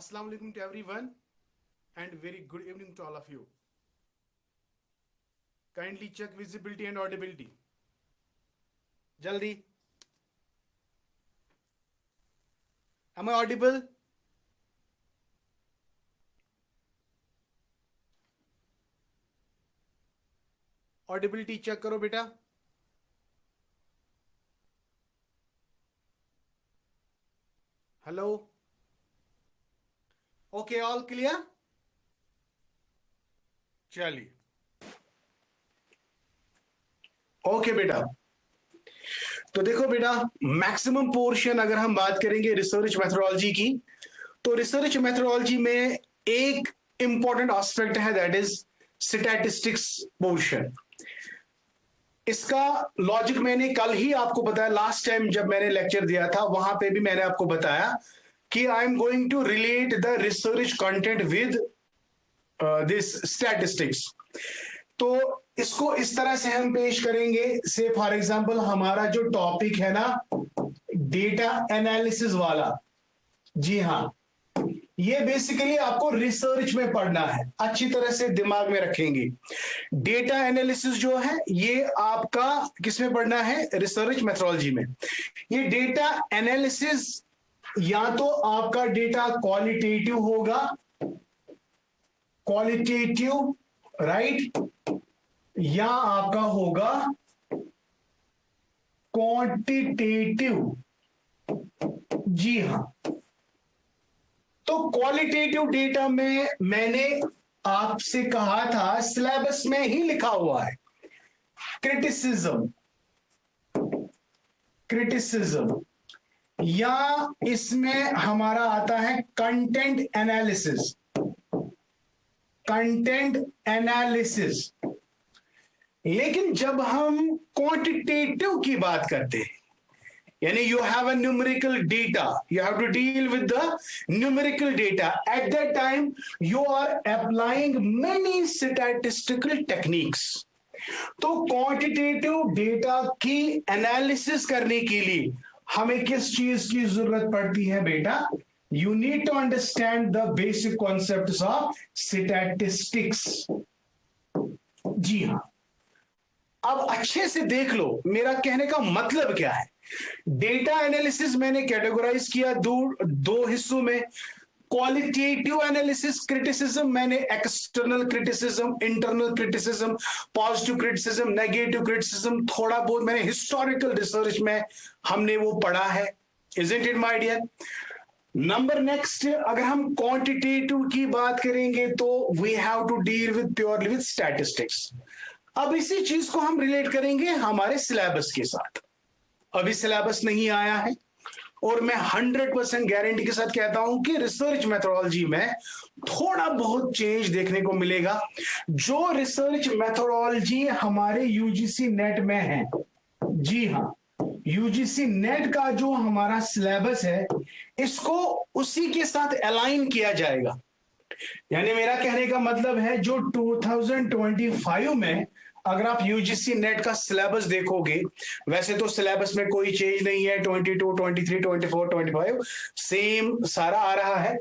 Assalamu alaikum to everyone and very good evening to all of you. Kindly check visibility and audibility. Jaldi. Am I audible? Audibility check करो बेटा. Hello. Okay, all clear? चलिए. Okay बेटा. तो देखो बेटा, maximum portion अगर हम बात करेंगे रिसर्च मेथोडोलॉजी की, तो रिसर्च मेथोडोलॉजी में एक इंपॉर्टेंट एस्पेक्ट है, दैट इज स्टैटिस्टिक्स पोर्शन. इसका लॉजिक मैंने कल ही आपको बताया, लास्ट टाइम जब मैंने लेक्चर दिया था वहां पे भी मैंने आपको बताया कि I am going to relate the research content with this statistics. तो इसको इस तरह से हम पेश करेंगे, से फॉर एग्जांपल हमारा जो टॉपिक है ना डेटा एनालिसिस वाला, जी हाँ, ये बेसिकली आपको रिसर्च में पढ़ना है, अच्छी तरह से दिमाग में रखेंगे. डेटा एनालिसिस जो है ये आपका किस में पढ़ना है? रिसर्च मेथोडोलॉजी में. ये डेटा एनालिसिस या तो आपका डेटा क्वालिटेटिव होगा, क्वालिटेटिव राइट, या आपका होगा क्वांटिटेटिव. जी हां. तो क्वालिटेटिव डेटा में मैंने आपसे कहा था, सिलेबस में ही लिखा हुआ है, क्रिटिसिज्म, क्रिटिसिज्म, या इसमें हमारा आता है कंटेंट एनालिसिस, कंटेंट एनालिसिस. लेकिन जब हम क्वांटिटेटिव की बात करते हैं, यानी you have a numerical data, you have to deal with the numerical data, at that time you are applying many statistical techniques. तो क्वांटिटेटिव डेटा की एनालिसिस करने के लिए हमें किस चीज की जरूरत पड़ती है बेटा? You need to understand the basic concepts of statistics. जी हां. अब अच्छे से देख लो मेरा कहने का मतलब क्या है. डेटा एनालिसिस मैंने कैटेगराइज किया दो हिस्सों में. क्वालिटेटिव एनालिसिस क्रिटिसिज्म मैंने external criticism, internal criticism, positive criticism, negative criticism, थोड़ा बहुत मैंने हिस्टोरिकल रिसर्च में हमने वो पढ़ा है. Isn't it my dear? Number next, अगर हम क्वांटिटेटिव की बात करेंगे तो we have to deal with purely with statistics. अब इसी चीज को हम रिलेट करेंगे हमारे सिलेबस के साथ. अभी सिलेबस नहीं आया है और मैं 100% गारंटी के साथ कहता हूं कि रिसर्च मेथोडोलॉजी में थोड़ा बहुत चेंज देखने को मिलेगा. जो रिसर्च मेथोडोलॉजी हमारे यूजीसी नेट में है, जी हां, यूजीसी नेट का जो हमारा सिलेबस है इसको उसी के साथ अलाइन किया जाएगा. यानी मेरा कहने का मतलब है जो 2025 में अगर आप यूजीसी नेट का सिलेबस देखोगे, वैसे तो सिलेबस में कोई चेंज नहीं है, 22, 23, 24, 25 सेम सारा आ रहा है.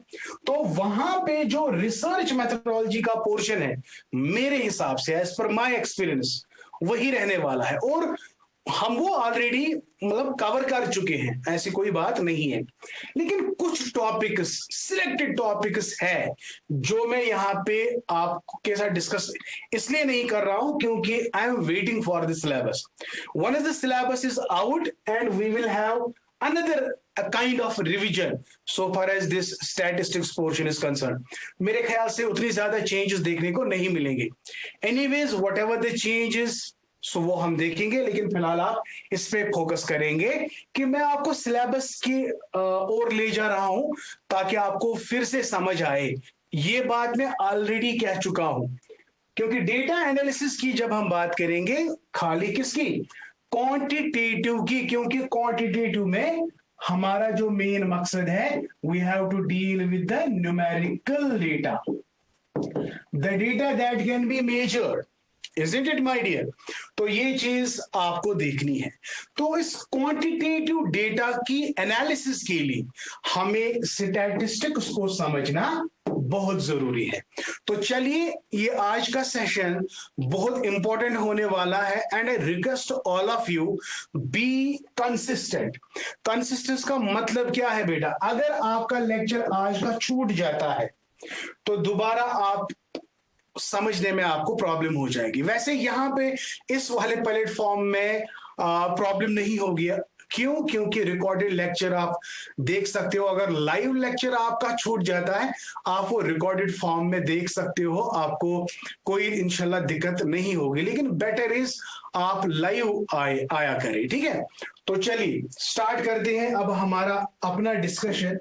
तो वहां पे जो रिसर्च मेथोडोलॉजी का पोर्शन है, मेरे हिसाब से एज पर माय एक्सपीरियंस वही रहने वाला है. और हम वो ऑलरेडी मतलब कवर कर चुके हैं, ऐसी कोई बात नहीं है. लेकिन कुछ टॉपिक्स, सिलेक्टेड टॉपिक्स है जो मैं यहां पे आपके साथ डिस्कस इसलिए नहीं कर रहा हूं क्योंकि I am waiting for the syllabus. One is the syllabus is out and we will have another a kind of revision so far as this statistics portion is concerned. मेरे ख्याल से उतनी ज्यादा चेंजेस देखने को नहीं मिलेंगे. एनीवेज whatever the changes, सो वो हम देखेंगे, लेकिन फिलहाल आप इस पे फोकस करेंगे कि मैं आपको सिलेबस की ओर ले जा रहा हूं ताकि आपको फिर से समझ आए. ये बात मैं ऑलरेडी कह चुका हूं, क्योंकि डेटा एनालिसिस की जब हम बात करेंगे, खाली किसकी? क्वांटिटेटिव की. क्योंकि क्वांटिटेटिव में हमारा जो मेन मकसद है, we have to deal with the numerical data, the data that can be measured. Isn't it, my dear? तो ये चीज आपको देखनी है। तो इस क्वांटिटेटिव डेटा की एनालिसिस के लिए हमें स्टैटिस्टिक्स को समझना बहुत जरूरी है। तो चलिए, ये आज का सेशन बहुत इंपॉर्टेंट होने वाला है and I request all of you be consistent. Consistence का मतलब क्या है बेटा? अगर आपका लेक्चर आज का छूट जाता है तो दोबारा आप समझने में आपको प्रॉब्लम हो जाएगी। वैसे यहां पे इस वाले प्लेटफॉर्म में प्रॉब्लम नहीं होगी। क्यों? क्योंकि रिकॉर्डेड लेक्चर आप देख सकते हो। अगर लाइव लेक्चर आपका छूट जाता है, आप वो रिकॉर्डेड फॉर्म में देख सकते हो, आपको कोई इंशाल्लाह दिक्कत नहीं होगी। लेकिन बेटर इज आप लाइव आया करें, ठीक है? तो चलिए स्टार्ट करते हैं अब हमारा अपना डिस्कशन।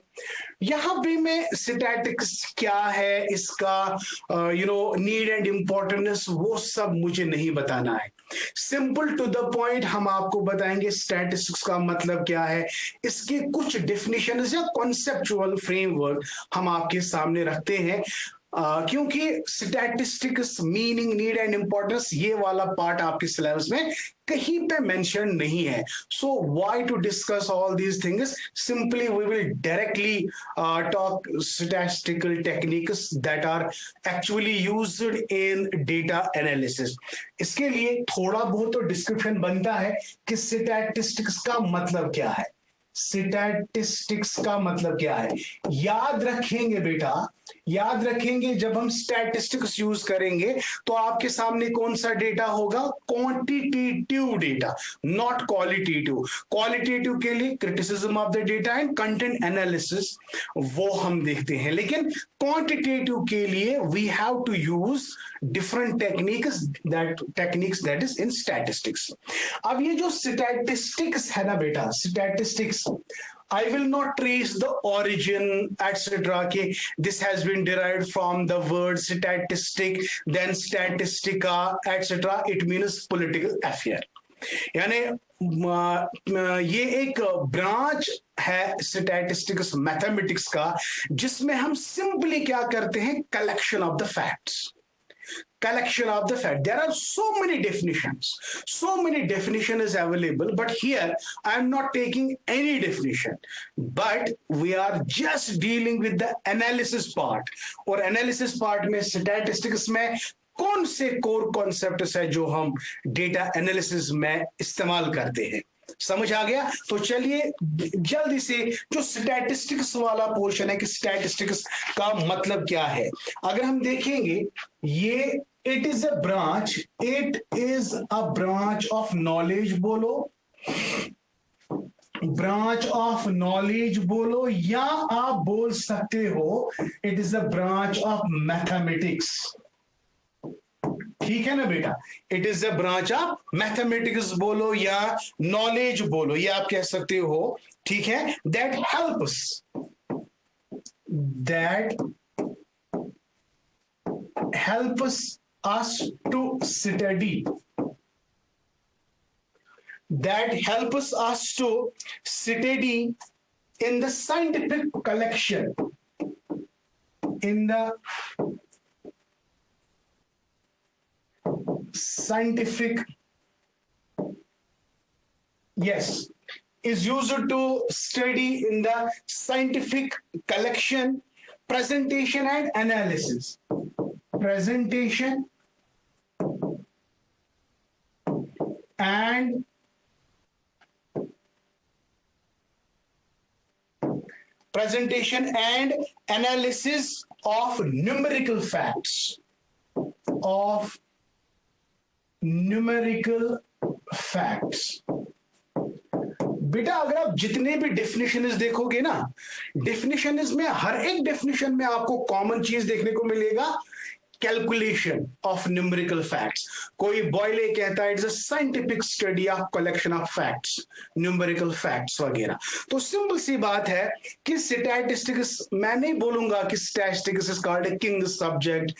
यहां पे मैं स्टैटिक्स क्या है, इसका नीड एंड इंपॉर्टेंस, वो सब मुझे नहीं बताना है। सिंपल टू द पॉइंट हम आपको बताएंगे स्टैटिस्टिक्स का मतलब क्या है, इसके कुछ डेफिनेशन या कॉन्सेप्चुअल फ्रेमवर्क हम आपके सामने रखते हैं। क्योंकि statistics meaning, need and importance, ये वाला पार्ट आपके सिलेबस में कहीं पे मेंशन नहीं है। So why to discuss all these things? Simply we will directly talk statistical techniques that are actually used in data analysis। इसके लिए थोड़ा बहुत तो डिस्क्रिप्शन बनता है कि स्टैटिस्टिक्स का मतलब क्या है। स्टैटिस्टिक्स का मतलब क्या है याद रखेंगे बेटा, याद रखेंगे। जब हम स्टैटिस्टिक्स यूज करेंगे तो आपके सामने कौन सा डेटा होगा? Quantitative data, not qualitative. Qualitative के लिए criticism of the data and content analysis, वो हम देखते हैं। लेकिन क्वांटिटेटिव के लिए we have to use different techniques, that is in statistics. अब ये जो स्टैटिस्टिक्स है ना बेटा, statistics, I will not trace the origin, etc. कि this has been derived from the word statistic, then statistica, etc. It means political affair। यानी ये एक ब्रांच है स्टैटिस्टिक्स मैथमेटिक्स का, जिसमें हम सिंपली क्या करते हैं? Collection of the facts. Collection of the fact. There are so many definitions, so many definition is available, but here I am not taking any definition, but we are just dealing with the analysis part। और analysis part में statistics में कौन से core concepts है जो हम data analysis में इस्तेमाल करते हैं? समझ आ गया? तो चलिए जल्दी से जो स्टैटिस्टिक्स वाला पोर्शन है कि स्टैटिस्टिक्स का मतलब क्या है, अगर हम देखेंगे, ये it is a branch, it is a branch of knowledge, बोलो ब्रांच ऑफ नॉलेज बोलो, या आप बोल सकते हो it is a branch of mathematics. ठीक है ना बेटा? It is a branch of mathematics बोलो या नॉलेज बोलो, ये आप कह सकते हो। ठीक है? That helps us to study, that helps us to study in the scientific collection, in the scientific, yes, is used to study in the scientific collection, presentation and analysis, presentation and analysis of numerical facts, of numerical facts। बेटा अगर आप जितने भी definitions देखोगे ना, definitions में हर एक definition में आपको कॉमन चीज देखने को मिलेगा, कैलकुलेशन ऑफ न्यूमेरिकल फैक्ट्स। कोई बॉयले कहता है it's a scientific study of collection of facts, numerical facts वगैरह। तो सिंपल सी बात है कि स्टैटिस्टिक्स, मैं नहीं बोलूंगा कि statistics is called a king subject,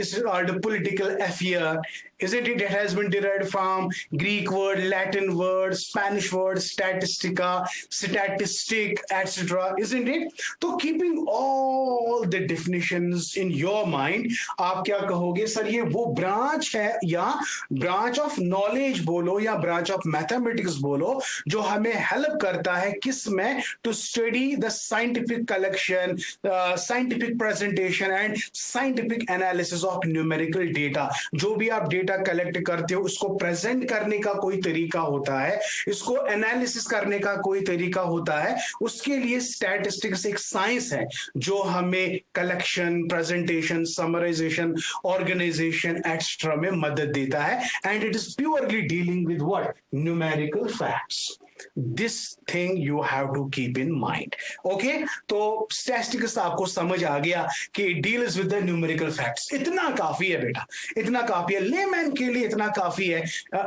is called a political affair. Isn't it? It has been derived from Greek word, Latin word, Spanish word, statistica, statistic, etc. Isn't it? So keeping all the definitions in your mind, आप क्या कहोगे sir, ये वो branch है या branch of knowledge बोलो या branch of mathematics बोलो जो हमें हेल्प करता है किस में, to study the scientific collection, scientific presentation and scientific analysis of numerical data. जो भी आप डेटा कलेक्ट करते हो उसको प्रेजेंट करने का कोई तरीका होता है, इसको एनालिसिस करने का कोई तरीका होता है, उसके लिए स्टैटिस्टिक्स एक साइंस है जो हमें collection, presentation, summarisation, organisation extra में मदद देता है। And it is purely dealing with what, numerical facts. This thing you have to keep in mind. Okay, तो स्टैटिस्टिक्स आपको समझ आ गया कि deals with the numerical facts. इतना काफी है बेटा, इतना काफी है, लेमैन के लिए इतना काफी है।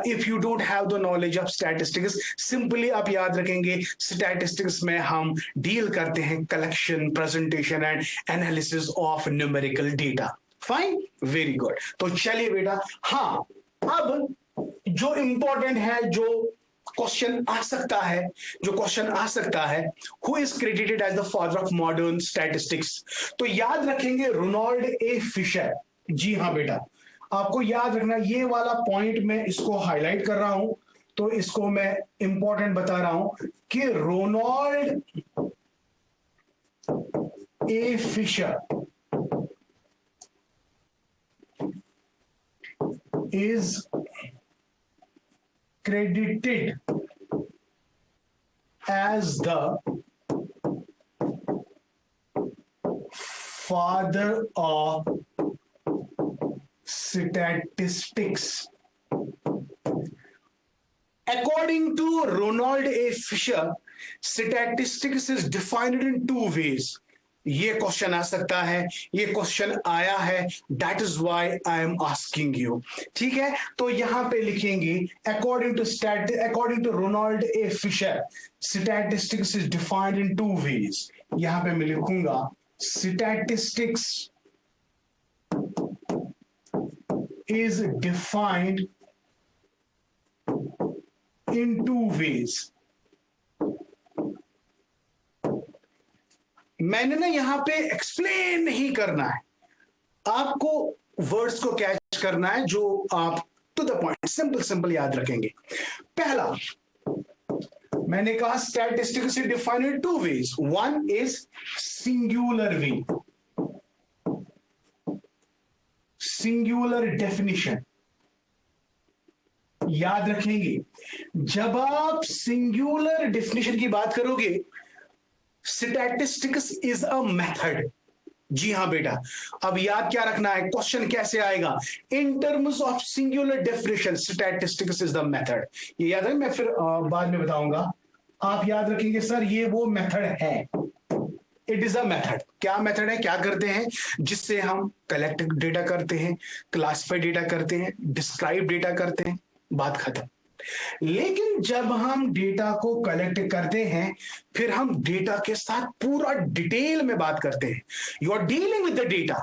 If you don't have the knowledge of statistics, simply आप याद रखेंगे स्टैटिस्टिक्स में हम डील करते हैं collection, presentation and analysis of numerical data. Fine, very good. तो चलिए बेटा, हाँ अब जो इंपॉर्टेंट है, जो क्वेश्चन आ सकता है, जो क्वेश्चन आ सकता है, who is credited as the father of modern statistics, तो याद रखेंगे रोनाल्ड ए फिशर। जी हाँ बेटा, आपको याद रखना, ये वाला पॉइंट मैं इसको हाईलाइट कर रहा हूं, तो इसको मैं इंपॉर्टेंट बता रहा हूं कि Ronald A Fisher is credited as the father of statistics. According to Ronald A. Fisher, statistics is defined in two ways. ये क्वेश्चन आ सकता है, ये क्वेश्चन आया है, that is why I am asking you. ठीक है, तो यहां पे लिखेंगे according to Ronald A Fisher, statistics is defined in two ways. यहां पे मैं लिखूंगा statistics is defined in two ways. मैंने ना यहां पे एक्सप्लेन नहीं करना है, आपको वर्ड्स को कैच करना है, जो आप to the point simple simple याद रखेंगे। पहला मैंने कहा statistics is defined in two ways, one is singular way, singular definition. याद रखेंगे जब आप सिंगुलर डेफिनेशन की बात करोगे, स्टैटिस्टिक्स इज अ मेथड। जी हाँ बेटा, अब याद क्या रखना है, क्वेश्चन कैसे आएगा, in terms of singular definition statistics is the method. ये याद है, मैं फिर बाद में बताऊंगा। आप याद रखेंगे सर ये वो मेथड है, इट इज अ मेथड। क्या मेथड है, क्या करते हैं, जिससे हम कलेक्ट डेटा करते हैं, क्लासिफाई डेटा करते हैं, डिस्क्राइब डेटा करते हैं, बात खत्म। लेकिन जब हम डेटा को कलेक्ट करते हैं, फिर हम डेटा के साथ पूरा डिटेल में बात करते हैं। You are dealing with the data.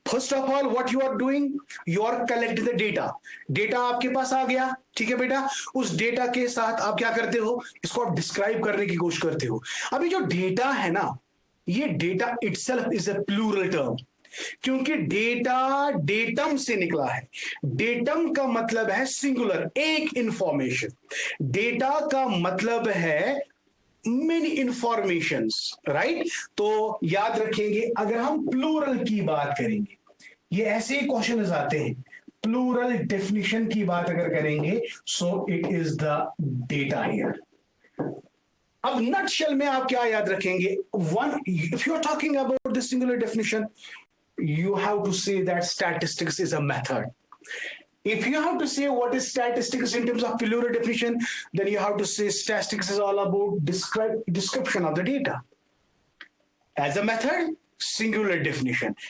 First of all what you are doing, you are collecting the data. Data आपके पास आ गया, ठीक है बेटा, उस डेटा के साथ आप क्या करते हो, इसको आप डिस्क्राइब करने की कोशिश करते हो। अभी जो डेटा है ना, ये data itself is a plural term, क्योंकि डेटा डेटम से निकला है। डेटम का मतलब है सिंगुलर, एक इंफॉर्मेशन। डेटा का मतलब है मेनी इंफॉर्मेशंस, राइट। तो याद रखेंगे अगर हम प्लूरल की बात करेंगे, ये ऐसे ही क्वेश्चन आते हैं, प्लूरल डेफिनेशन की बात अगर करेंगे, so it is the data here. अब नटशेल में आप क्या याद रखेंगे, one, if you are talking about the singular definition, you have to say that statistics is a method. If you have to say what is statistics in terms of plural definition, then you have to say statistics is all about description of the data. As a method, singular definition.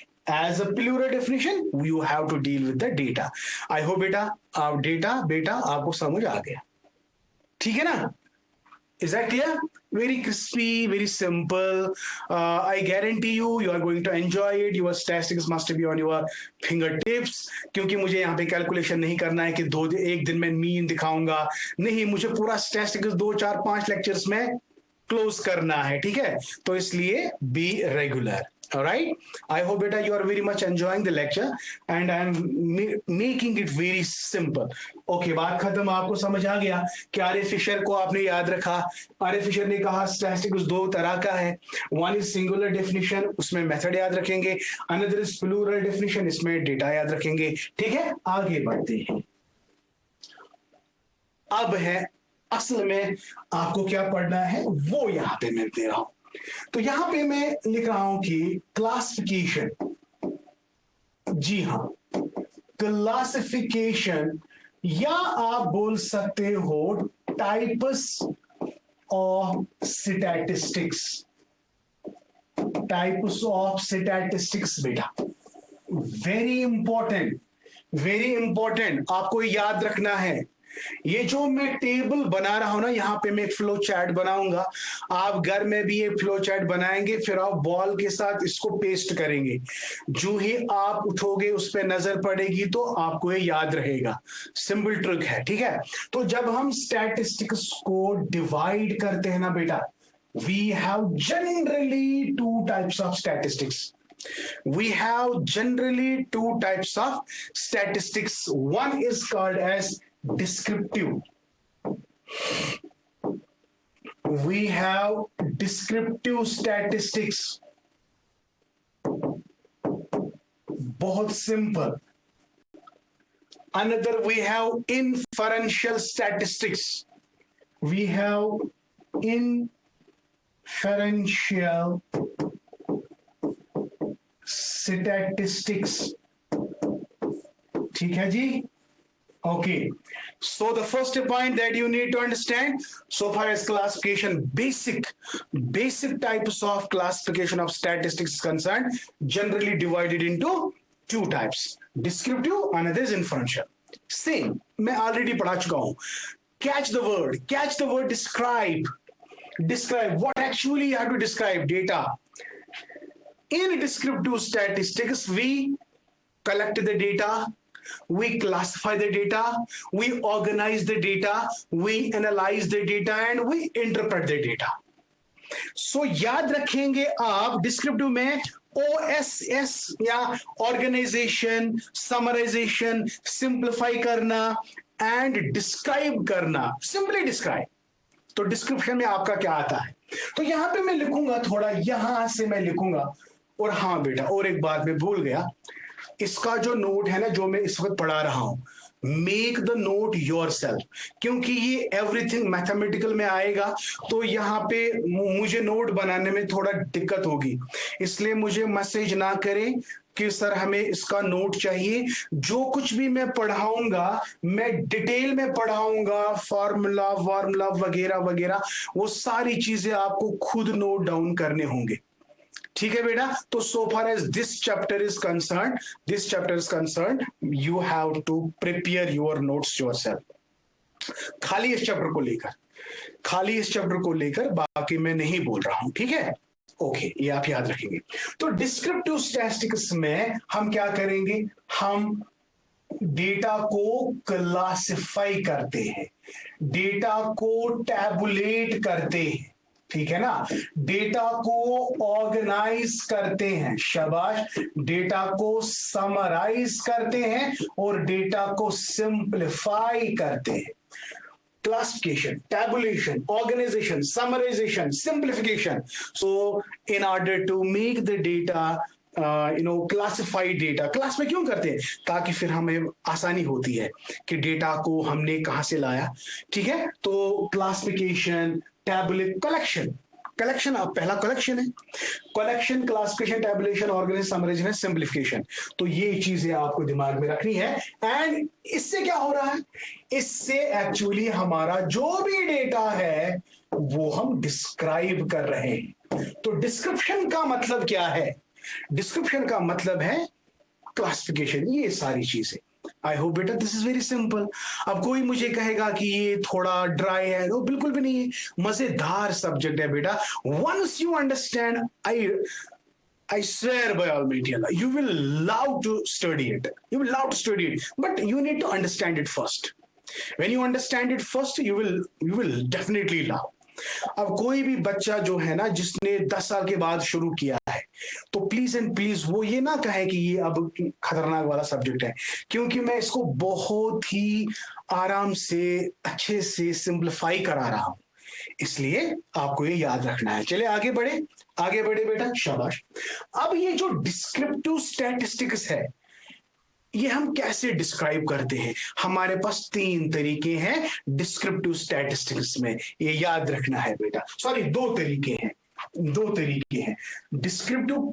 As a plural definition, you have to deal with the data. I hope बेटा आपको समझ आ गया, ठीक है ना? Is that clear? Very crispy, very simple. I guarantee you are going to enjoy it. Your statistics must be on your fingertips. क्योंकि मुझे यहाँ पे कैलकुलेशन नहीं करना है कि एक दिन में मीन दिखाऊंगा, नहीं, मुझे पूरा स्टैटिस्टिक्स 2, 4, 5 लेक्चर्स में क्लोज करना है, ठीक है? तो इसलिए be regular. All right. I hope beta you are very much enjoying the lecture and I am making it very simple. Okay, बात खत्म. आपको समझ आ गया कि आर फिशर को आपने याद रखा. आर फिशर ने कहा स्टैटिस्टिक्स दो तरह का है. वन इज सिंगुलर डेफिनेशन, उसमें मेथड याद रखेंगे. अनदर इज प्लूरल डेफिनेशन, इसमें डेटा याद रखेंगे. ठीक है, आगे बढ़ते हैं. अब है असल में आपको क्या पढ़ना है वो यहां पे मैं दे रहा हूं. तो यहां पे मैं लिख रहा हूं कि क्लासिफिकेशन. जी हां, क्लासिफिकेशन या आप बोल सकते हो types of statistics. Types of statistics बेटा वेरी इंपॉर्टेंट, वेरी इंपॉर्टेंट. आपको याद रखना है. ये जो मैं टेबल बना रहा हूं ना, यहां पे मैं एक फ्लो चार्ट बनाऊंगा. आप घर में भी ये फ्लो चार्ट बनाएंगे, फिर आप बॉल के साथ इसको पेस्ट करेंगे. जो ही आप उठोगे उस पर नजर पड़ेगी तो आपको ये याद रहेगा. सिंपल ट्रिक है. ठीक है, तो जब हम स्टैटिस्टिक्स को डिवाइड करते हैं ना बेटा, we have generally two types of statistics. We have generally two types of statistics. One is called as descriptive. We have descriptive statistics. बहुत simple. Another, we have inferential statistics. We have inferential statistics. ठीक है जी. Okay, so the first point that you need to understand so far as classification, basic types of classification of statistics is concerned, generally divided into two types, descriptive, another is inferential. Same मैं already पढ़ा चुका हूं. Catch the word describe. What actually you have to describe? Data. In descriptive statistics, we collect the data, we classify the data, we organize the data, we analyze the data, and we interpret the data. So याद रखेंगे आप descriptive में OSS या organisation, summarization, simplify करना and describe करना. Simply describe. तो description में आपका क्या आता है? तो यहां पे मैं लिखूंगा थोड़ा, यहां से मैं लिखूंगा. और हाँ बेटा, और एक बात मैं भूल गया, इसका जो नोट है ना जो मैं इस वक्त पढ़ा रहा हूं, मेक द नोट योरसेल्फ. क्योंकि ये एवरीथिंग मैथमेटिकल में आएगा तो यहाँ पे मुझे नोट बनाने में थोड़ा दिक्कत होगी. इसलिए मुझे मैसेज ना करें कि सर हमें इसका नोट चाहिए. जो कुछ भी मैं पढ़ाऊंगा मैं डिटेल में पढ़ाऊंगा, फॉर्मूला वगैरह वगैरह, वो सारी चीजें आपको खुद नोट डाउन करने होंगे. ठीक है बेटा. तो so far as this chapter is concerned, you have to prepare your notes yourself. खाली इस चैप्टर को लेकर बाकी मैं नहीं बोल रहा हूं. ठीक है, ओके, ये आप याद रखेंगे. तो डिस्क्रिप्टिव स्टैटिस्टिक्स में हम क्या करेंगे? हम डेटा को क्लासिफाई करते हैं, डेटा को टैबुलेट करते हैं. ठीक है ना, डेटा को ऑर्गेनाइज करते हैं, शाबाश, डेटा को समराइज करते हैं और डेटा को सिंप्लीफाई करते हैं. Classification, tabulation, organization, summarization, simplification. So in order to make the data classified data, class में क्यों करते हैं? ताकि फिर हमें आसानी होती है कि डेटा को हमने कहां से लाया. ठीक है, तो क्लासिफिकेशन, टैबुलेट, कलेक्शन आप पहला कलेक्शन है. Collection, classification, tabulation, organisation, summarisation, simplification. तो ये चीजें आपको दिमाग में रखनी है. एंड इससे क्या हो रहा है? इससे एक्चुअली हमारा जो भी डेटा है वो हम डिस्क्राइब कर रहे हैं. तो डिस्क्रिप्शन का मतलब क्या है? डिस्क्रिप्शन का मतलब है क्लासिफिकेशन, ये सारी चीजें. आई होप बेटा दिस इज वेरी सिंपल. अब कोई मुझे कहेगा कि ये थोड़ा ड्राई है, तो बिल्कुल भी नहीं है, मजेदार सब्जेक्ट है बेटा. Once you understand, I swear by Almighty Allah, you will love to study it. You will love to study it, but you need to understand it first. When you understand it first, you will definitely love. अब कोई भी बच्चा जो है ना, जिसने 10 साल के बाद शुरू किया है, तो प्लीज एंड प्लीज वो ये ना कहे कि ये अब खतरनाक वाला सब्जेक्ट है, क्योंकि मैं इसको बहुत ही आराम से अच्छे से सिंप्लीफाई करा रहा हूं, इसलिए आपको ये याद रखना है। चलिए आगे बढ़े, आगे बढ़े बेटा, शाबाश। अब ये जो डिस्क्रिप्टिव स्टैटिस्टिक्स है, ये हम कैसे डिस्क्राइब करते हैं? हमारे पास 3 तरीके हैं डिस्क्रिप्टिव स्टैटिस्टिक्स में, ये याद रखना है बेटा। सॉरी, 2 तरीके हैं, 2 तरीके हैं डिस्क्रिप्टिव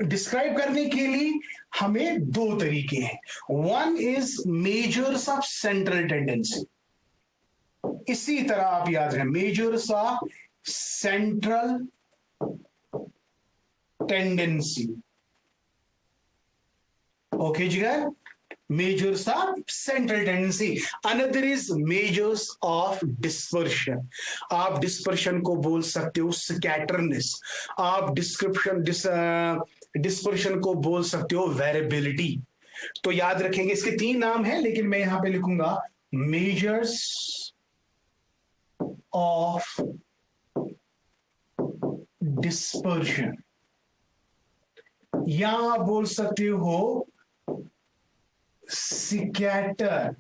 डिस्क्राइब करने के लिए। हमें 2 तरीके हैं। One is measures of central tendency, इसी तरह आप याद रखें, measures of central tendency. Okay, Jigar? Measures of central tendency. Another is measures of dispersion. आप dispersion को बोल सकते हो scatterness. आप dispersion को बोल सकते हो variability. तो याद रखेंगे, इसके 3 नाम हैं, लेकिन मैं यहां पे लिखूंगा measures of dispersion, या आप बोल सकते हो स्कैटर,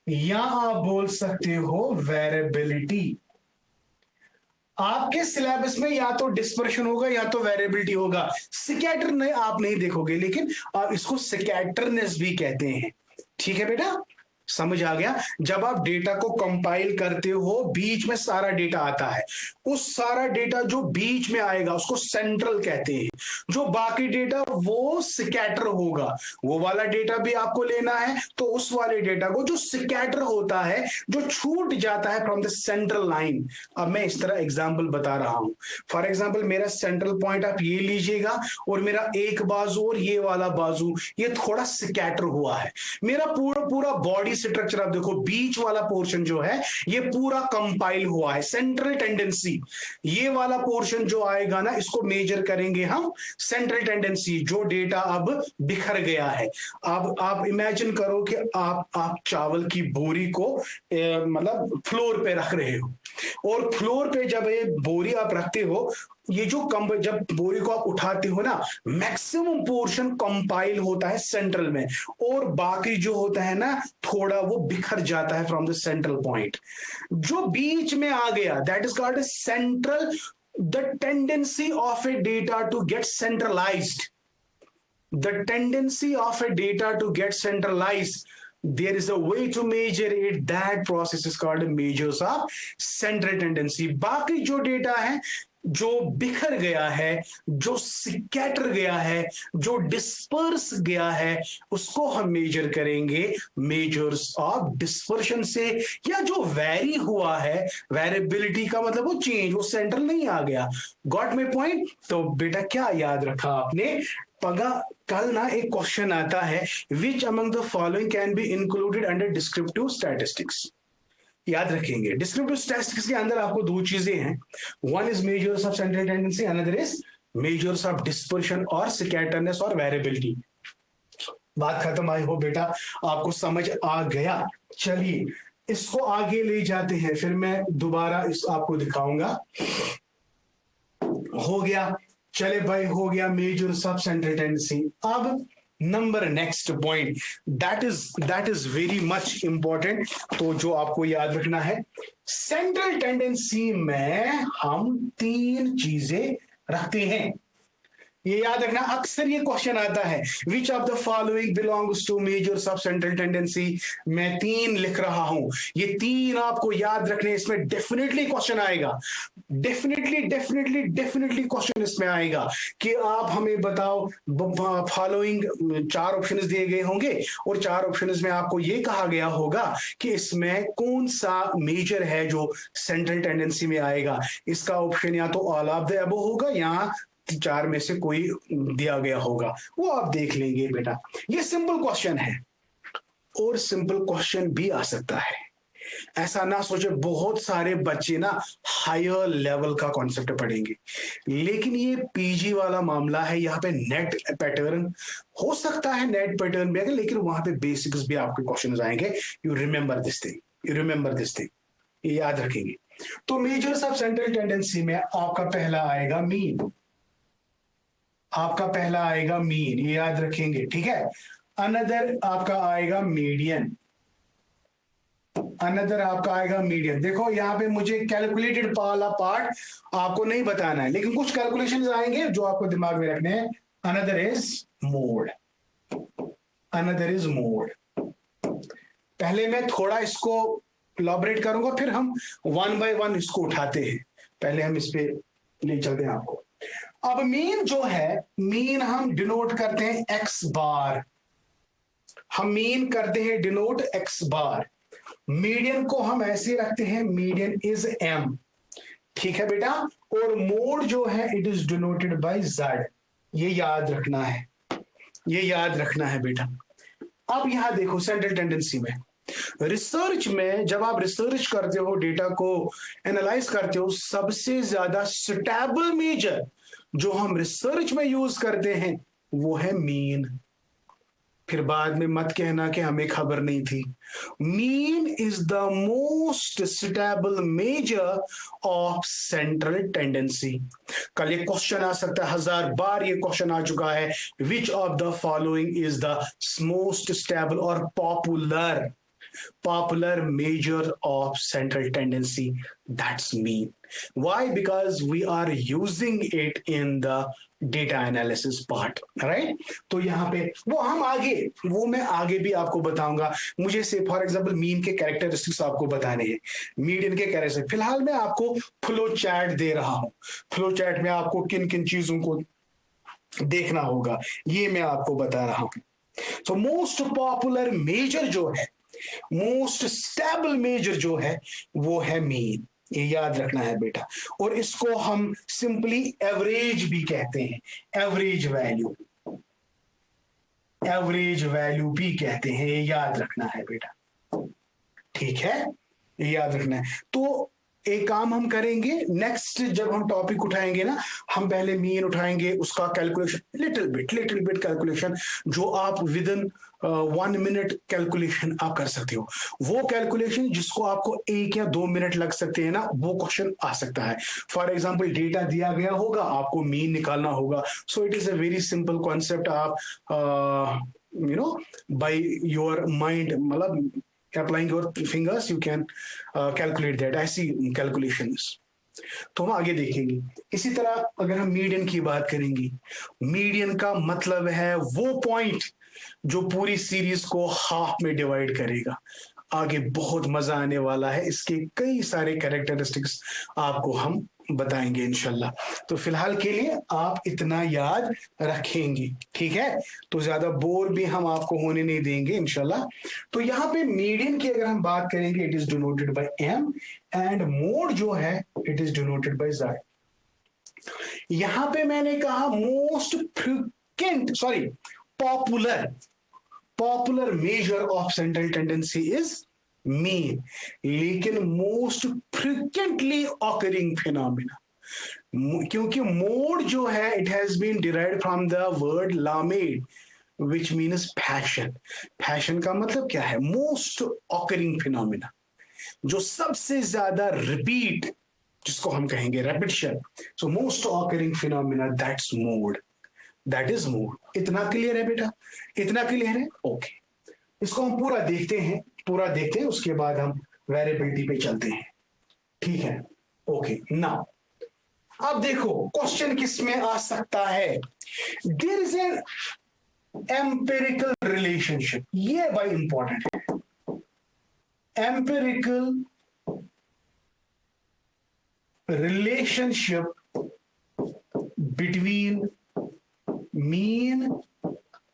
या आप बोल सकते हो वेरिएबिलिटी। आपके सिलेबस में या तो डिस्पर्शन होगा या तो वेरिएबिलिटी होगा, स्कैटर नहीं आप नहीं देखोगे, लेकिन आप इसको स्कैटरनेस भी कहते हैं। ठीक है बेटा, समझ आ गया? जब आप डेटा को कंपाइल करते हो, बीच में सारा डेटा आता है, उस सारा डेटा जो बीच में आएगा उसको सेंट्रल कहते हैं, जो बाकी डेटा वो स्कैटर होगा, वो वाला डेटा भी आपको लेना है। तो उस वाले डेटा को जो स्कैटर होता है, जो छूट जाता है फ्रॉम द सेंट्रल लाइन। अब मैं इस तरह एग्जांपल बता रहा हूं। फॉर एग्जांपल, मेरा सेंट्रल पॉइंट आप ये लीजिएगा, और मेरा एक बाजू और ये वाला बाजू ये थोड़ा स्कैटर हुआ है। मेरा पूरा पूरा बॉडी स्ट्रक्चर आप देखो, बीच वाला पोर्शन जो है ये पूरा कंपाइल हुआ है, सेंट्रल टेंडेंसी। ये वाला पोर्शन जो आएगा ना, इसको मेजर करेंगे हम सेंट्रल टेंडेंसी, जो डेटा अब बिखर गया है। अब आप इमेजिन करो कि आप चावल की बोरी को मतलब फ्लोर पे रख रहे हो, और फ्लोर पे जब ये बोरी आप रखते हो, ये जो जब बोरी को आप उठाते हो ना, मैक्सिमम पोर्शन कंपाइल होता है सेंट्रल में, और बाकी जो होता है ना थोड़ा वो बिखर जाता है फ्रॉम द सेंट्रल पॉइंट। जो बीच में आ गया, that is called central, the tendency of a data to get centralised, the tendency of a data to get centralized, there is a way to measure it, that process is called measures of central tendency। बाकी जो data है जो बिखर गया है, जो scatter गया है, जो डिस्पर्स गया है, उसको हम मेजर करेंगे मेजर्स ऑफ डिस्पर्शन से। या जो वेरी हुआ है, वेरिएबिलिटी का मतलब वो चेंज, वो सेंट्रल नहीं आ गया। Got my point? तो बेटा क्या याद रखा आपने? कल ना एक क्वेश्चन आता है, which among the following can be included under descriptive statistics. याद रखेंगे, डिस्क्रिप्टिव स्टैटिस्टिक्स के अंदर आपको 2 चीजें हैं, one is measures of central tendency, another is measures of dispersion और स्कैटरनेस और वेरिएबिलिटी। बात खत्म। आई हो बेटा आपको समझ आ गया। चलिए इसको आगे ले जाते हैं, फिर मैं दोबारा इस आपको दिखाऊंगा। हो गया, चले भाई, हो गया मेजर्स ऑफ सेंट्रल टेंडेंसी। अब number next point, that is very much important, तो जो आपको याद रखना है, सेंट्रल टेंडेंसी में हम 3 चीजें रखते हैं। ये याद रखना, अक्सर ये क्वेश्चन आता है, which of the following belongs to measures of central tendency. मैं 3 लिख रहा हूं, ये 3 आपको याद रखने, इसमें डेफिनेटली क्वेश्चन आएगा, डेफिनेटली क्वेश्चन इसमें आएगा कि आप हमें बताओ, फॉलोइंग 4 ऑप्शंस दिए गए होंगे, और 4 ऑप्शंस में आपको ये कहा गया होगा कि इसमें कौन सा मेजर है जो सेंट्रल टेंडेंसी में आएगा। इसका ऑप्शन या तो ऑल ऑफ द अबव होगा, या 4 में से कोई दिया गया होगा, वो आप देख लेंगे बेटा। ये सिंपल क्वेश्चन है, और सिंपल क्वेश्चन भी आ सकता है। ऐसा ना सोचे, बहुत सारे बच्चे ना हायर लेवल का कॉन्सेप्ट पढ़ेंगे, लेकिन ये पीजी वाला मामला है, यहाँ पे नेट पैटर्न हो सकता है, नेट पैटर्न भी आएगा, लेकिन वहां पे बेसिक्स भी आपके क्वेश्चन आएंगे। यू रिमेंबर दिस थिंग, ये याद रखेंगे। तो मेजर्स ऑफ सेंट्रल टेंडेंसी में आपका पहला आएगा मीन, आपका पहला आएगा मीन, ये याद रखेंगे, ठीक है। अनदर आपका आएगा मीडियन, अनदर आपका आएगा मीडियन। देखो यहाँ पे मुझे कैलकुलेटेड वाला पार्ट आपको नहीं बताना है, लेकिन कुछ कैलकुलेशंस आएंगे जो आपको दिमाग में रखने हैं। Another is mode, another is mode. पहले मैं थोड़ा इसको इलॉबरेट करूंगा, फिर हम वन बाय वन इसको उठाते हैं। पहले हम इस पे ले चलते हैं आपको। अब मीन जो है, मीन हम डिनोट करते हैं एक्स बार, हम मीन करते हैं डिनोट एक्स बार। मीडियन को हम ऐसे रखते हैं, मीडियन इज एम, ठीक है बेटा। और मोड जो है it is denoted by Z, ये याद रखना है, ये याद रखना है बेटा। अब यहां देखो सेंट्रल टेंडेंसी में, रिसर्च में जब आप रिसर्च करते हो, डेटा को एनालाइज करते हो, सबसे ज्यादा स्टेबल मेजर जो हम रिसर्च में यूज करते हैं वो है मीन। फिर बाद में मत कहना कि हमें खबर नहीं थी। Mean is the most stable measure of central tendency. कल ये क्वेश्चन आ सकता है, 1000 बार ये क्वेश्चन आ चुका है, which of the following is the most stable और popular measure of central tendency? That's mean. Why? Because we are using it in the data analysis part, right? तो यहाँ पे वो हम आगे, वो मैं आगे भी आपको बताऊंगा। मुझे से फॉर एग्जांपल मीन के कैरेक्टरिस्टिक्स आपको बताने हैं, मीडियन के कैरेक्टरिस्टिक्स। फिलहाल मैं आपको फ्लो चार्ट दे रहा हूँ, फ्लो चार्ट में आपको किन किन चीजों को देखना होगा ये मैं आपको बता रहा हूँ। तो मोस्ट पॉपुलर मेजर जो है, मोस्ट स्टेबल मेजर जो है वो है मीन, ये याद रखना है बेटा। और इसको हम सिंपली एवरेज भी कहते हैं, एवरेज वैल्यू, एवरेज वैल्यू भी कहते हैं, ये याद रखना है बेटा, ठीक है, ये याद रखना है। तो एक काम हम करेंगे, नेक्स्ट जब हम टॉपिक उठाएंगे ना, हम पहले मीन उठाएंगे, उसका कैलकुलेशन लिटिल बिट कैलकुलेशन, जो आप विद इन 1 मिनट कैलकुलेशन आप कर सकते हो। वो कैलकुलेशन जिसको आपको 1 या 2 मिनट लग सकते हैं ना, वो क्वेश्चन आ सकता है। फॉर एग्जाम्पल डेटा दिया गया होगा, आपको मीन निकालना होगा। सो it is a very simple concept. आप बाय योर माइंड, मतलब applying your fingers you can calculate that, ऐसी calculations। तो हम आगे देखेंगे। इसी तरह अगर हम मीडियन की बात करेंगे, मीडियन का मतलब है वो पॉइंट जो पूरी सीरीज को हाफ में डिवाइड करेगा। आगे बहुत मजा आने वाला है, इसके कई सारे कैरेक्टरिस्टिक्स आपको हम बताएंगे इंशाल्लाह। तो फिलहाल के लिए आप इतना याद रखेंगे, ठीक है। तो ज्यादा बोर भी हम आपको होने नहीं देंगे इंशाल्लाह। तो यहाँ पे मीडियन की अगर हम बात करेंगे, it is denoted by M, and mode जो है it is denoted by Z. यहां पे मैंने कहा most frequent, sorry, popular, popular measure of central tendency is mean, लेकिन मोस्ट फ्रिक्वेंटली ऑकरिंग फिनोमिना, क्योंकि मोड जो है it has been derived from the word la mode which means fashion. Fashion का मतलब क्या है? मोस्ट ऑकरिंग फिनोमिना, जो सबसे ज्यादा रिपीट, जिसको हम कहेंगे repetition. So most occurring phenomena, that's mode, that is mode. इतना क्लियर है बेटा? इतना क्लियर है? ओके। इसको हम पूरा देखते हैं, पूरा देखते हैं, उसके बाद हम वेरिएबिलिटी पे चलते हैं, ठीक है। ओके, नाउ अब देखो क्वेश्चन किस में आ सकता है। There is an empirical relationship, ये भाई इंपॉर्टेंट है। Empirical relationship between mean,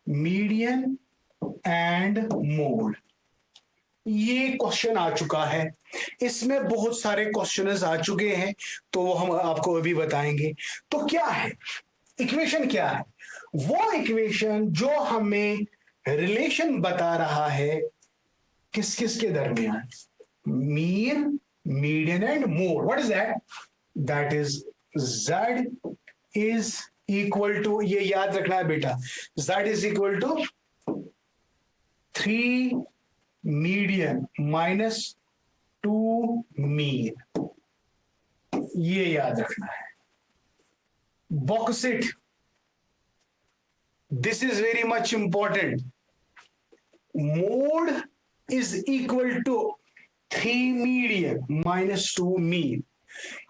median and mode, ये क्वेश्चन आ चुका है। इसमें बहुत सारे क्वेश्चंस आ चुके हैं, तो वो हम आपको अभी बताएंगे। तो क्या है इक्वेशन? क्या है वो इक्वेशन जो हमें रिलेशन बता रहा है किस किस के दरमियान? Mean, median and mode. What is that? That is z is equal to, ये याद रखना है बेटा, z is equal to 3 median minus 2 mean. ये याद रखना है। Box it, this is very much important. Mode is equal to 3 median minus 2 mean.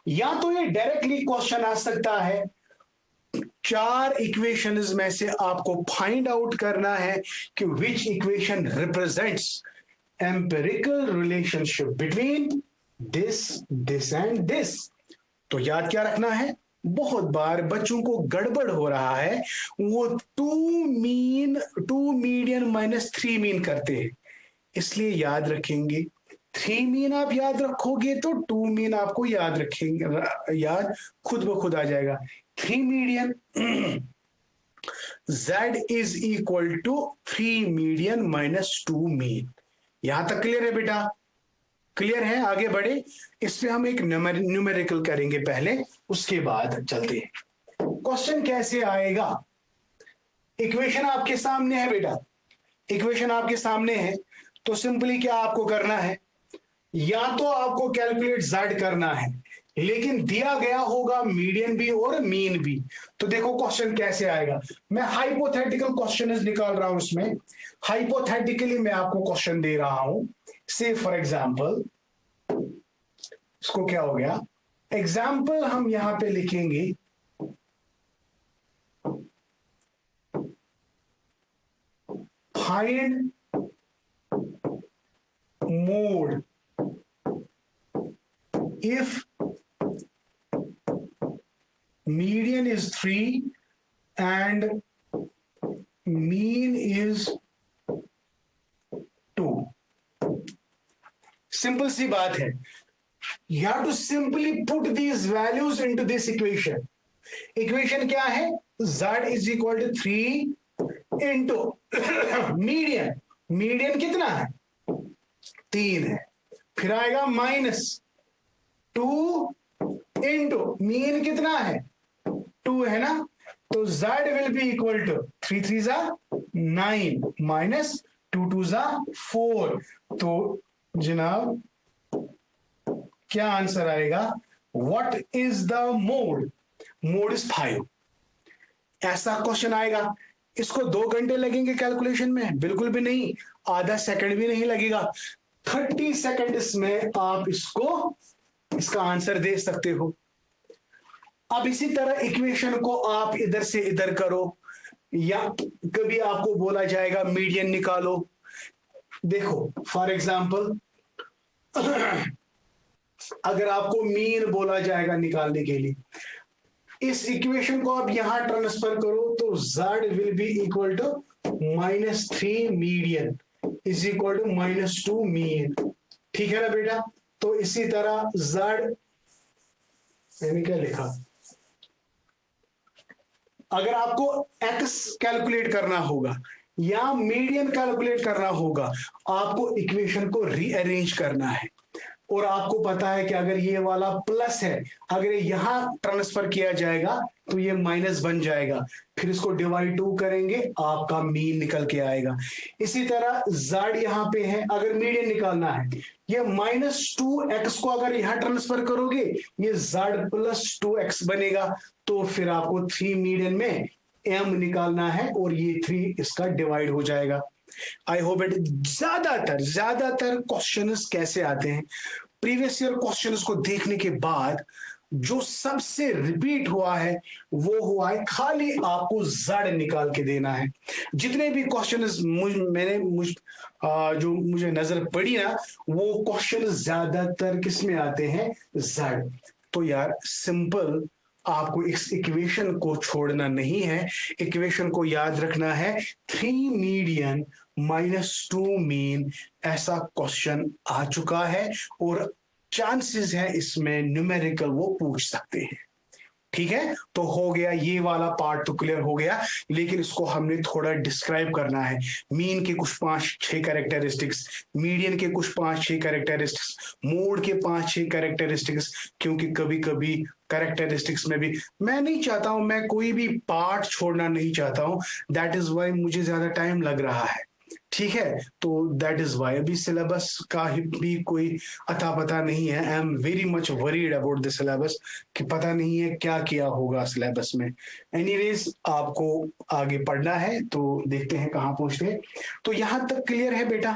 या तो ये डायरेक्टली क्वेश्चन आ सकता है, 4 इक्वेशंस में से आपको फाइंड आउट करना है कि विच equation represents empirical relationship between this this and this. तो याद क्या रखना है, बहुत बार बच्चों को गड़बड़ हो रहा है, वो 2 मीडियन माइनस 3 मीन करते हैं। इसलिए याद रखेंगे, 3 मीन आप याद रखोगे तो 2 मीन आपको याद रखेंगे, याद खुद ब खुद आ जाएगा। 3 median z is equal to 3 median minus 2 mean. यहां तक क्लियर है बेटा? क्लियर है? आगे बढ़े, इस पे हम एक न्यूमेरिकल करेंगे पहले, उसके बाद चलते हैं। क्वेश्चन कैसे आएगा? इक्वेशन आपके सामने है बेटा, इक्वेशन आपके सामने है, तो सिंपली क्या आपको करना है, या तो आपको कैलकुलेट z करना है, लेकिन दिया गया होगा मीडियन भी और मीन भी। तो देखो क्वेश्चन कैसे आएगा, मैं हाइपोथेटिकल क्वेश्चन निकाल रहा हूं इसमें। हाइपोथेटिकली मैं आपको क्वेश्चन दे रहा हूं, से फॉर एग्जाम्पल, इसको क्या हो गया, एग्जाम्पल हम यहां पे लिखेंगे find mode if median is 3 and mean is 2। Simple सी बात है, you have to simply put these values into this equation। Equation क्या है, z is equal to 3 into median, median कितना है, 3 है, फिर आएगा माइनस 2 इंटू मीन कितना है, 2 है ना, तो z will be equal to 3 3 जा 9 माइनस 2 2 जा 4। तो जनाब क्या आंसर आएगा, what is the mode, mode is 5। ऐसा क्वेश्चन आएगा, इसको 2 घंटे लगेंगे कैलकुलेशन में? बिल्कुल भी नहीं, आधा सेकंड भी नहीं लगेगा, 30 सेकंड्स में आप इसको, इसका आंसर दे सकते हो। अब इसी तरह इक्वेशन को आप इधर से इधर करो, या कभी आपको बोला जाएगा मीडियन निकालो। देखो फॉर एग्जांपल, अगर आपको मीन बोला जाएगा निकालने के लिए, इस इक्वेशन को आप यहां ट्रांसफर करो तो z will be equal to -3 median is equal to -2 mean. ठीक है ना बेटा? तो इसी तरह z, मैंने क्या लिखा, अगर आपको x कैलकुलेट करना होगा या मीडियन कैलकुलेट करना होगा, आपको इक्वेशन को रीअरेंज करना है। और आपको पता है कि अगर ये वाला प्लस है, अगर यहां ट्रांसफर किया जाएगा तो ये माइनस बन जाएगा, फिर इसको डिवाइड 2 करेंगे, आपका मीन निकल के आएगा। इसी तरह z यहां पे है, अगर मीडियन निकालना है, ये -2x को अगर यहां ट्रांसफर करोगे, ये z + 2x बनेगा, तो फिर आपको 3 मीडियन में m निकालना है और ये 3 इसका डिवाइड हो जाएगा। I hope it. ज्यादातर क्वेश्चंस कैसे आते हैं, प्रीवियस ईयर क्वेश्चंस को देखने के बाद जो सबसे रिपीट हुआ है वो हुआ है खाली आपको z निकाल के देना है। जितने भी क्वेश्चंस जो मुझे नजर पड़ी ना, वो क्वेश्चन ज्यादातर किस में आते हैं, z। तो यार सिंपल, आपको इस इक्वेशन को छोड़ना नहीं है, इक्वेशन को याद रखना है, 3 मीडियन -2 मीन, ऐसा क्वेश्चन आ चुका है और चांसेस है इसमें न्यूमेरिकल वो पूछ सकते हैं। ठीक है, तो हो गया, ये वाला पार्ट तो क्लियर हो गया, लेकिन इसको हमने थोड़ा डिस्क्राइब करना है। मीन के कुछ 5-6 कैरेक्टरिस्टिक्स, मीडियन के कुछ 5-6 कैरेक्टरिस्टिक्स, मोड के 5-6 कैरेक्टरिस्टिक्स, क्योंकि कभी कभी कैरेक्टरिस्टिक्स में भी मैं नहीं चाहता हूं, मैं कोई भी पार्ट छोड़ना नहीं चाहता हूं, दैट इज वाई मुझे ज्यादा टाइम लग रहा है। ठीक है, तो दैट इज वाई अभी सिलेबस का भी कोई अता पता नहीं है। I am very much worried about the syllabus कि पता नहीं है क्या किया होगा सिलेबस में। एनीवेज आपको आगे पढ़ना है तो देखते हैं कहाँ पहुंचते हैं। तो यहां तक क्लियर है बेटा?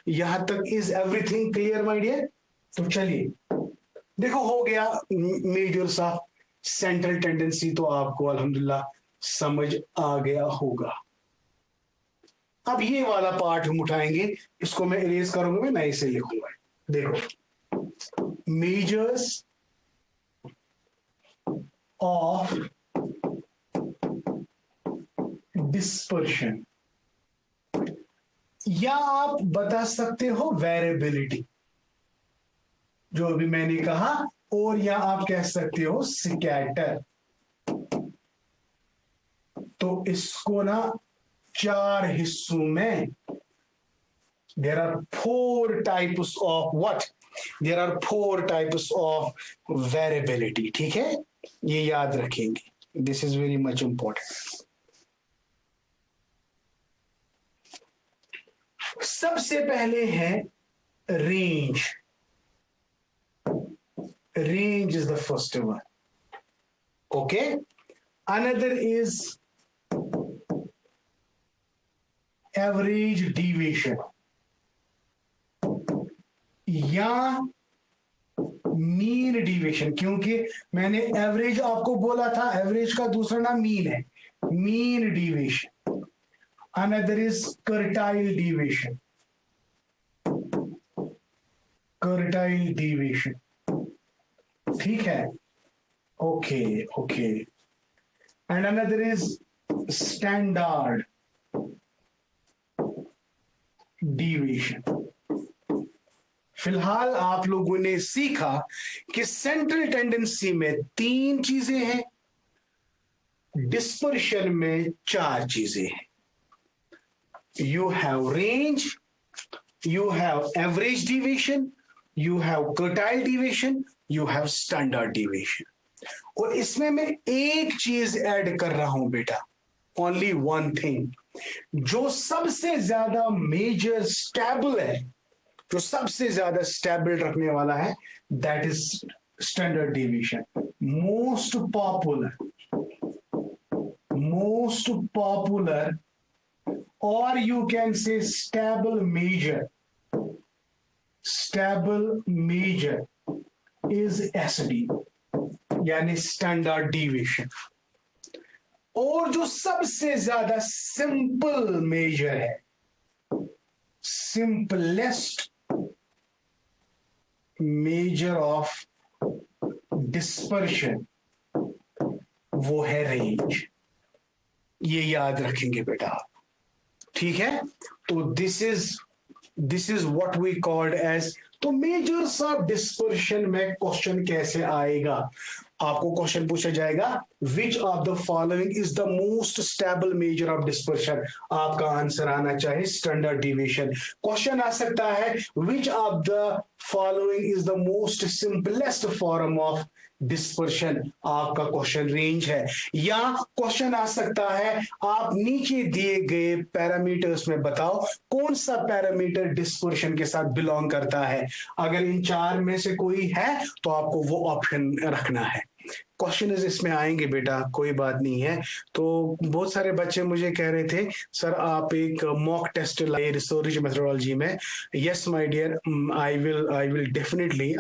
यहां तक is everything clear my dear? तो चलिए, देखो हो गया मेजर्स ऑफ सेंट्रल टेंडेंसी, तो आपको अल्हम्दुलिल्लाह समझ आ गया होगा। अब ये वाला पार्ट हम उठाएंगे, इसको मैं इरेज करूंगा, मैं नए से लिखूंगा। देखो, मेजर्स ऑफ डिस्पर्शन, या आप बता सकते हो वेरिएबिलिटी, जो अभी मैंने कहा, और या आप कह सकते हो स्कैटर। तो इसको ना चार हिस्सों में, there are four types of what? There are four types of variability, ठीक है, ये याद रखेंगे, this is very much important। सबसे पहले है range, range is the first one, okay? Another is average deviation, या मीन डिविएशन, क्योंकि मैंने एवरेज आपको बोला था, एवरेज का दूसरा नाम मीन है, mean deviation. Another is quartile deviation, quartile deviation, ठीक है, okay okay. And another is standard deviation. फिलहाल आप लोगों ने सीखा कि सेंट्रल टेंडेंसी में तीन चीजें हैं, डिस्पर्शन में चार चीजें हैं। You have range, you have average deviation, you have quartile deviation, you have standard deviation। और इसमें मैं एक चीज ऐड कर रहा हूं बेटा, ओनली वन थिंग, जो सबसे ज्यादा मेजर स्टेबल है, जो सबसे ज्यादा स्टेबल रखने वाला है, that is standard deviation. Most popular or you can say stable measure is SD, यानी स्टैंडर्ड डिविएशन। और जो सबसे ज्यादा सिंपल मेजर है, सिंपलेस्ट मेजर ऑफ डिस्पर्शन, वो है रेंज। ये याद रखेंगे बेटा, ठीक है? तो this is what we called as, तो मेजर्स ऑफ डिस्पर्शन में क्वेश्चन कैसे आएगा? आपको क्वेश्चन पूछा जाएगा, which of the following is the most stable measure of dispersion, आपका आंसर आना चाहिए स्टैंडर्ड डिविएशन। क्वेश्चन आ सकता है, which of the following is the most simplest form of dispersion, आपका क्वेश्चन रेंज है। या क्वेश्चन आ सकता है, आप नीचे दिए गए पैरामीटर्स में बताओ कौन सा पैरामीटर डिस्पर्शन के साथ बिलोंग करता है। अगर इन चार में से कोई है तो आपको वो ऑप्शन रखना है। क्वेश्चन इसमें आएंगे बेटा, कोई बात नहीं है। तो बहुत सारे बच्चे मुझे कह रहे थे, सर आप एक मॉक टेस्ट लाइए रिसर्च मेथोडोलॉजी में। Yes my dear, I will definitely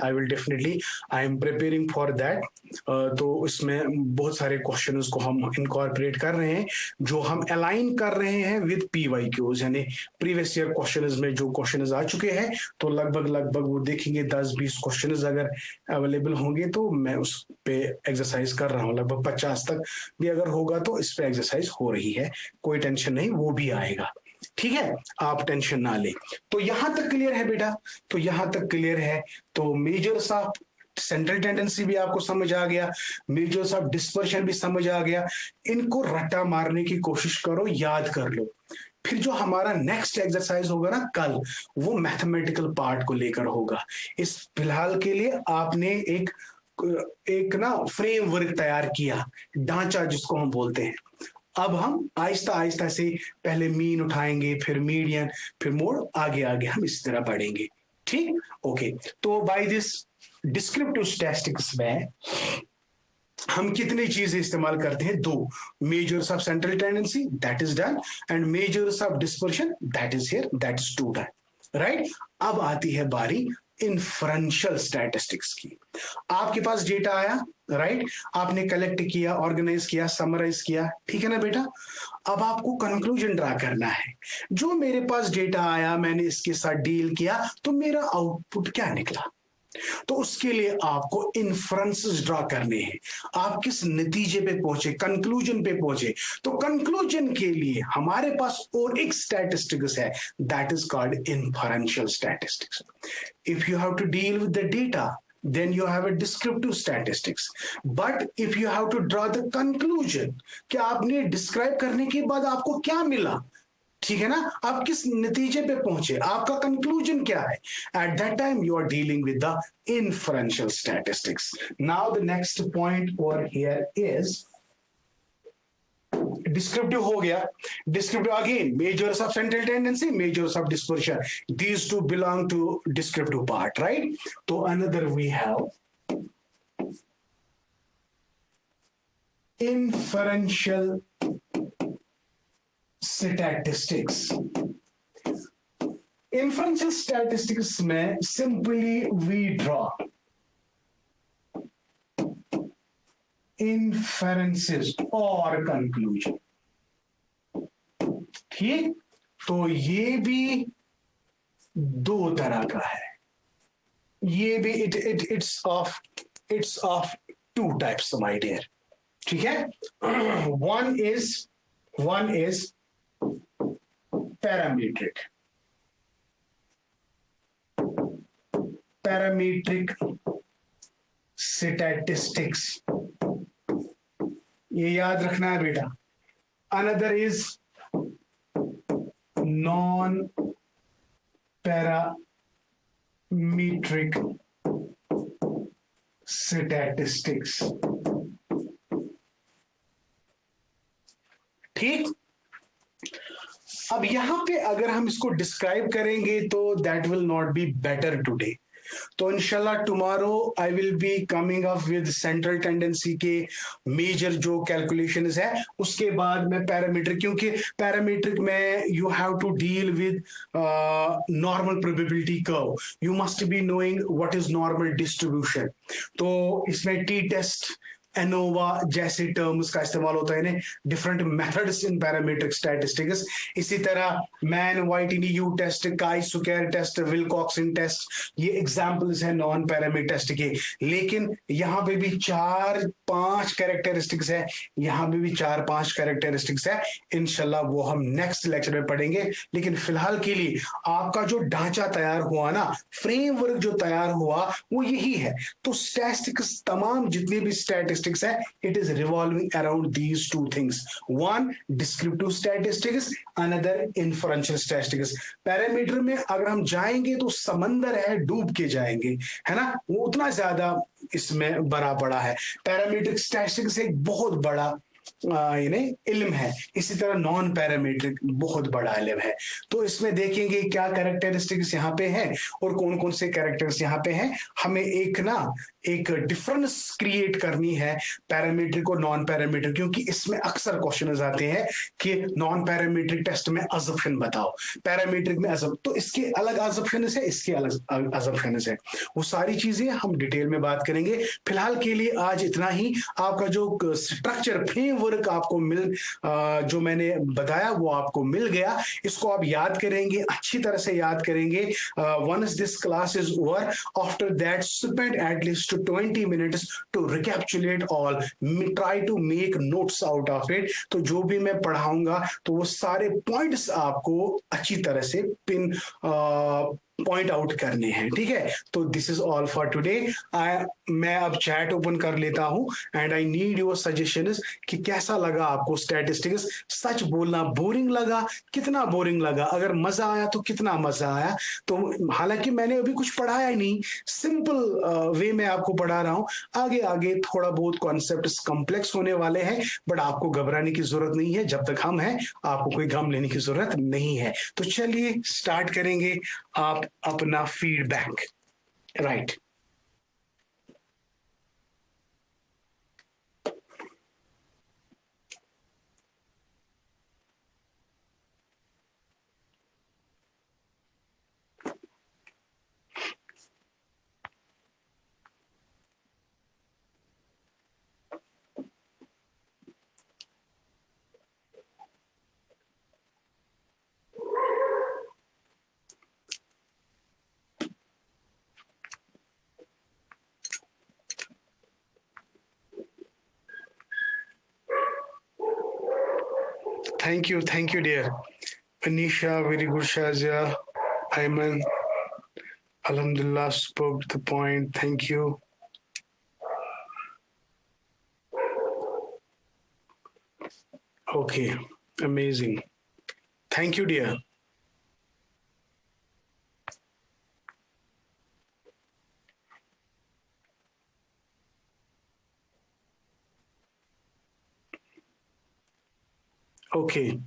I am preparing for that. तो इसमें बहुत सारे क्वेश्चंस को हम इनकॉर्पोरेट कर रहे हैं, जो हम अलाइन कर रहे हैं विद PYQs, यानी प्रीवियस ईयर क्वेश्चंस में जो क्वेश्चंस आ चुके हैं, तो लगभग वो देखेंगे 10-20 क्वेश्चंस अगर अवेलेबल होंगे तो मैं उस पे एक्सरसाइज कर रहा हूं। लगभग 50 तक भी अगर होगा तो इस पे एक्सरसाइज हो रही है, कोई टेंशन नहीं, वो भी आएगा, ठीक है, आप टेंशन ना ले। तो यहां तक क्लियर है बेटा? तो यहां तक क्लियर है। तो मेजर्स ऑफ सेंट्रल टेंडेंसी भी आपको समझ आ गया, मेजर्स ऑफ डिस्पर्शन भी समझ आ गया। इनको रट्टा मारने की कोशिश करो, याद कर लो। फिर जो हमारा नेक्स्ट एक्सरसाइज होगा ना कल, वो मैथमेटिकल पार्ट को लेकर होगा। इस फिलहाल के लिए आपने एक ना फ्रेमवर्क तैयार किया, ढांचा जिसको हम बोलते हैं, अब हम आहिस्ता आहिस्ता से पहले मीन उठाएंगे, फिर मीडियन, फिर मोड, आगे आगे हम इस तरह बढ़ेंगे। ठीक, ओके। तो बाय दिस डिस्क्रिप्टिव स्टैटिस्टिक्स में हम कितनी चीजें इस्तेमाल करते हैं? दो, measures of central tendency, that is done, and measures of dispersion, that is here, that is too done, right. अब आती है बारी इन्फ्रेंशियल स्टैटिस्टिक्स की। आपके पास डेटा आया, राइट, आपने कलेक्ट किया, ऑर्गेनाइज किया, समराइज किया, ठीक है ना बेटा। अब आपको कंक्लूजन ड्रा करना है। जो मेरे पास डेटा आया, मैंने इसके साथ डील किया, तो मेरा आउटपुट क्या निकला? तो उसके लिए आपको इन्फ्रेंसेस ड्रा करने हैं। आप किस नतीजे पे पहुंचे, कंक्लूजन पे पहुंचे। तो कंक्लूजन के लिए हमारे पास और एक स्टैटिस्टिक्स है, that is called inferential statistics. If you have to deal with the data, then you have a descriptive statistics. But if you have to draw the conclusion कि आपने डिस्क्राइब करने के बाद आपको क्या मिला, ठीक है ना, आप किस नतीजे पे पहुंचे, आपका कंक्लूजन क्या है, at that time you are dealing with the inferential statistics. Now the next point over here is descriptive हो गया। Descriptive again measures of central tendency, measures of dispersion, these two belong to descriptive part, right. तो another we have inferential statistics. Inferential statistics में simply we draw inferences or conclusion. ठीक, तो ये भी दो तरह का है, ये भी it's of two types, my dear. ठीक है, one is parametric statistics, ये याद रखना है बेटा। Another is non-parametric statistics. ठीक, अब यहां पे अगर हम इसको डिस्क्राइब करेंगे तो that will not be better today. तो इंशाल्लाह tomorrow I will be coming up with central tendency के मेजर जो कैलकुलेशंस है, उसके बाद मैं पैरामीट्रिक, क्योंकि पैरामीट्रिक में you have to deal with normal probability curve, you must be knowing what is normal distribution. तो इसमें टी टेस्ट, एनोवा जैसे टर्म्स का इस्तेमाल होता है, different methods in parametric statistics. इसी तरह मैन व्हाइटिनी यू टेस्ट, काई सुकेर टेस्ट, विल्कॉक्सन टेस्ट, ये एग्जांपल्स हैं नॉन पैरामीटर टेस्ट के। लेकिन यहाँ पे भी 4-5 कैरेक्टरिस्टिक्स है, यहाँ पे भी 4-5 कैरेक्टरिस्टिक्स है, इंशाल्लाह वो हम नेक्स्ट लेक्चर में पढ़ेंगे। लेकिन फिलहाल के लिए आपका जो ढांचा तैयार हुआ ना, फ्रेमवर्क जो तैयार हुआ, वो यही है। तो स्टैटिस्टिक्स, तमाम जितने भी स्टैटिस्टिक्स है, it is revolving around these two things. One, descriptive statistics, another inferential statistics. Parameter में अगर हम जाएंगे तो समंदर है, डूब के जाएंगे, है ना, वो उतना ज्यादा इसमें बड़ा बड़ा है। पैरामीट्रिक स्टैटिस्टिक्स एक बहुत बड़ा इल्म है, इसी तरह नॉन पैरामीट्रिक बहुत बड़ा इल्म है। तो इसमें देखेंगे क्या कैरेक्टरिस्टिक्स यहाँ पे हैं और कौन कौन से कैरेक्टर्स यहाँ पे हैं। हमें एक डिफरेंस क्रिएट करनी है पैरामीट्रिक और नॉन पैरामीट्रिक, क्योंकि इसमें अक्सर क्वेश्चन आते हैं कि नॉन पैरामीट्रिक टेस्ट में अजम्पशन बताओ, पैरामीट्रिक में तो इसके अलग अजम्पशन है, इसके अलग अजम्पशन है। वो सारी चीजें हम डिटेल में बात करेंगे। फिलहाल के लिए आज इतना ही। आपका जो स्ट्रक्चर फ्रेमवर्क आपको जो मैंने बताया वो आपको मिल गया। इसको आप याद करेंगे, अच्छी तरह से याद करेंगे। Once this class is over, after that spend at least 20 minutes to recapitulate all, try to make notes out of it। तो जो भी मैं पढ़ाऊंगा तो वो सारे पॉइंट्स आपको अच्छी तरह से पॉइंट आउट करने हैं, ठीक है। तो this is all for today. मैं अब चैट ओपन कर लेता हूं and I need your suggestions कि कैसा लगा आपको स्टैटिस्टिक्स। सच बोलना, बोरिंग लगा? कितना बोरिंग लगा? अगर मजा आया तो कितना मजा आया? तो हालांकि मैंने अभी कुछ पढ़ाया ही नहीं, सिंपल वे में आपको पढ़ा रहा हूं। आगे आगे थोड़ा बहुत कॉन्सेप्ट कॉम्प्लेक्स होने वाले हैं, बट आपको घबराने की जरूरत नहीं है। जब तक हम हैं आपको कोई गम लेने की जरूरत नहीं है। तो चलिए स्टार्ट करेंगे आप अपना feedback. Right. Thank you, dear. Anisha, very good, Shazia. Ayman, Alhamdulillah, spoke the point. Thank you. Okay, amazing. Thank you, dear. Okay.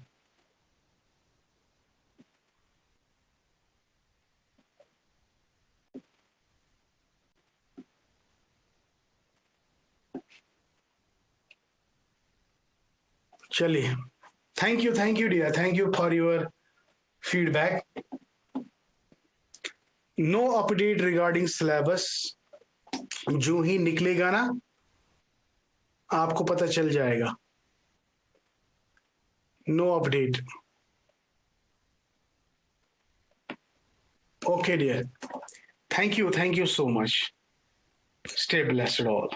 चलिए, thank you, dear. Thank you for your feedback. No update regarding syllabus. जो ही निकलेगा ना आपको पता चल जाएगा. No update. Okay, dear. Thank you so much. Stay blessed all.